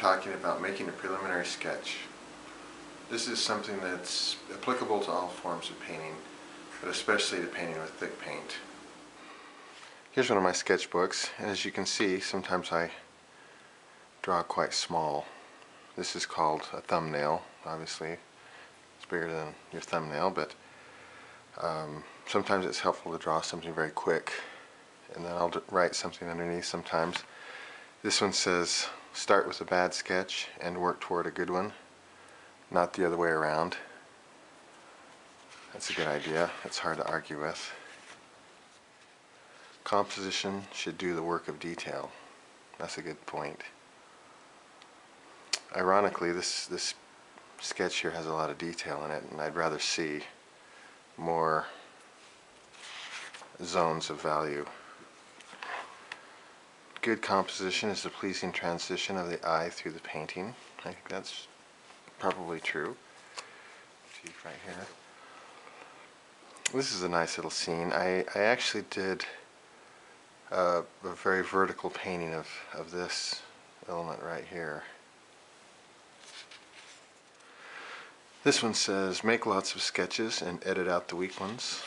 talking about making a preliminary sketch. This is something that's applicable to all forms of painting, but especially to painting with thick paint. Here's one of my sketchbooks, and as you can see, sometimes I draw quite small. This is called a thumbnail. Obviously, it's bigger than your thumbnail, but sometimes it's helpful to draw something very quick, and then I'll write something underneath sometimes. This one says, start with a bad sketch and work toward a good one, not the other way around. That's a good idea. It's hard to argue with. Composition should do the work of detail. That's a good point. Ironically, this sketch here has a lot of detail in it, and I'd rather see more zones of value. Good composition is the pleasing transition of the eye through the painting. I think that's probably true. See right here. This is a nice little scene. I actually did a very vertical painting of this element right here. This one says, make lots of sketches and edit out the weak ones.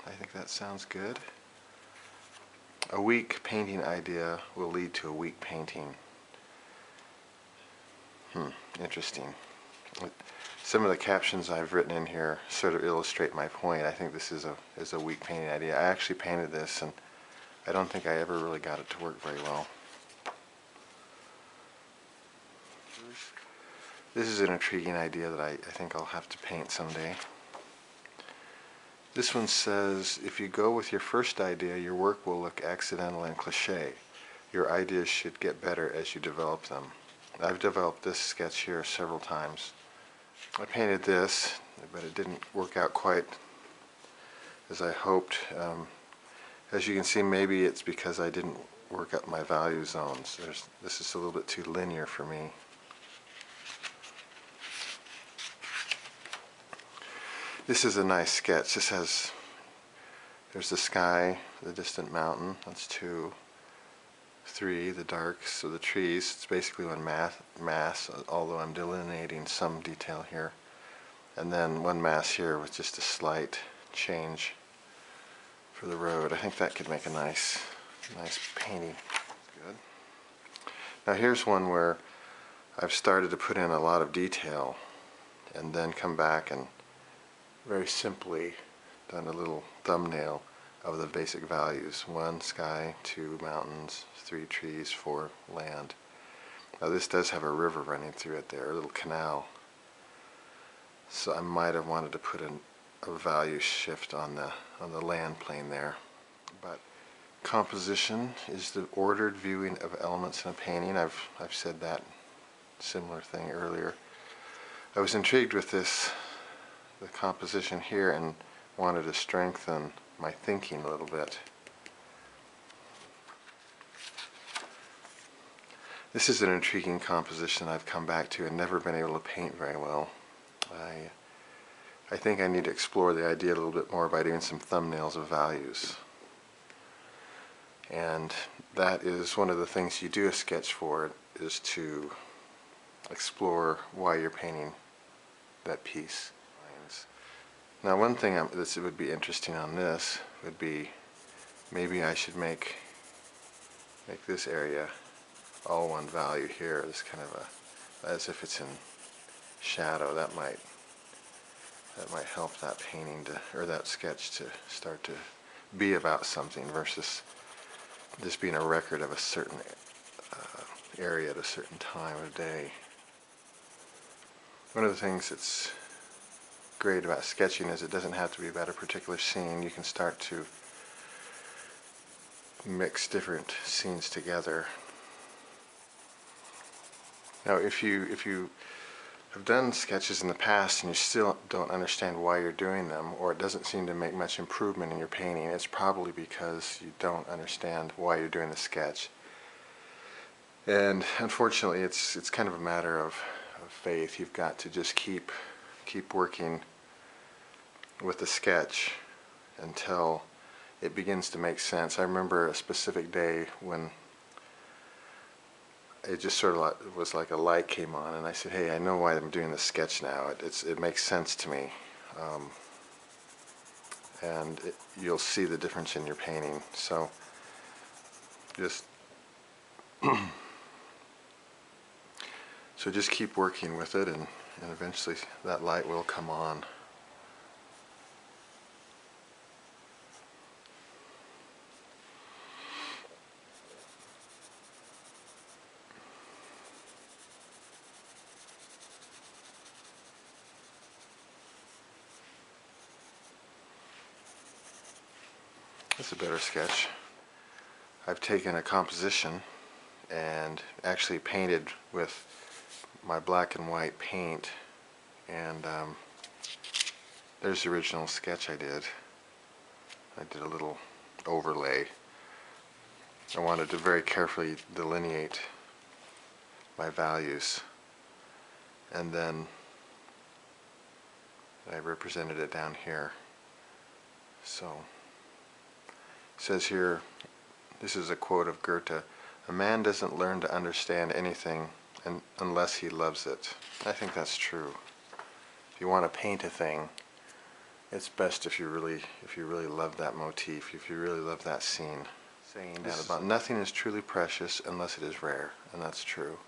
I think that sounds good. A weak painting idea will lead to a weak painting. Interesting. Some of the captions I've written in here sort of illustrate my point. I think this is a weak painting idea. I actually painted this, and I don't think I ever really got it to work very well. This is an intriguing idea that I think I'll have to paint someday. This one says, if you go with your first idea, your work will look accidental and cliché. Your ideas should get better as you develop them. I've developed this sketch here several times. I painted this, but it didn't work out quite as I hoped. As you can see, maybe it's because I didn't work up my value zones. This is a little bit too linear for me. This is a nice sketch. There's the sky, the distant mountain, that's 2. 3, the dark, so the trees, it's basically one mass, although I'm delineating some detail here. And then one mass here with just a slight change for the road. I think that could make a nice painting. Good. Now here's one where I've started to put in a lot of detail and then come back and very simply done a little thumbnail of the basic values. 1 sky, 2 mountains, 3 trees, 4 land. Now this does have a river running through it there, a little canal. So I might have wanted to put a value shift on the land plane there. But composition is the ordered viewing of elements in a painting. I've said that similar thing earlier. I was intrigued with the composition here, and wanted to strengthen my thinking a little bit. This is an intriguing composition I've come back to and never been able to paint very well. I think I need to explore the idea a little bit more by doing some thumbnails of values. And that is one of the things you do a sketch for, is to explore why you're painting that piece. Now one thing that would be interesting on this would be, maybe I should make this area all one value here, this kind of as if it's in shadow. That might help that painting or that sketch to start to be about something versus just being a record of a certain area at a certain time of day. One of the things that's great about sketching is it doesn't have to be about a particular scene. You can start to mix different scenes together. Now if you have done sketches in the past and you still don't understand why you're doing them, or it doesn't seem to make much improvement in your painting, it's probably because you don't understand why you're doing the sketch. And unfortunately it's kind of a matter of faith. You've got to just keep working with the sketch until it begins to make sense. I remember a specific day when it just sort of was like a light came on, and I said, hey, I know why I'm doing this sketch now. It makes sense to me. And you'll see the difference in your painting. So just just keep working with it, and eventually that light will come on. That's a better sketch. I've taken a composition and actually painted with my black and white paint, and there's the original sketch I did. I did a little overlay. I wanted to very carefully delineate my values, and then I represented it down here. So it says here, this is a quote of Goethe, "A man doesn't learn to understand anything unless he loves it." I think that's true. If you want to paint a thing, it's best if you really love that motif, if you really love that scene. Saying that about nothing is truly precious unless it is rare, and that's true.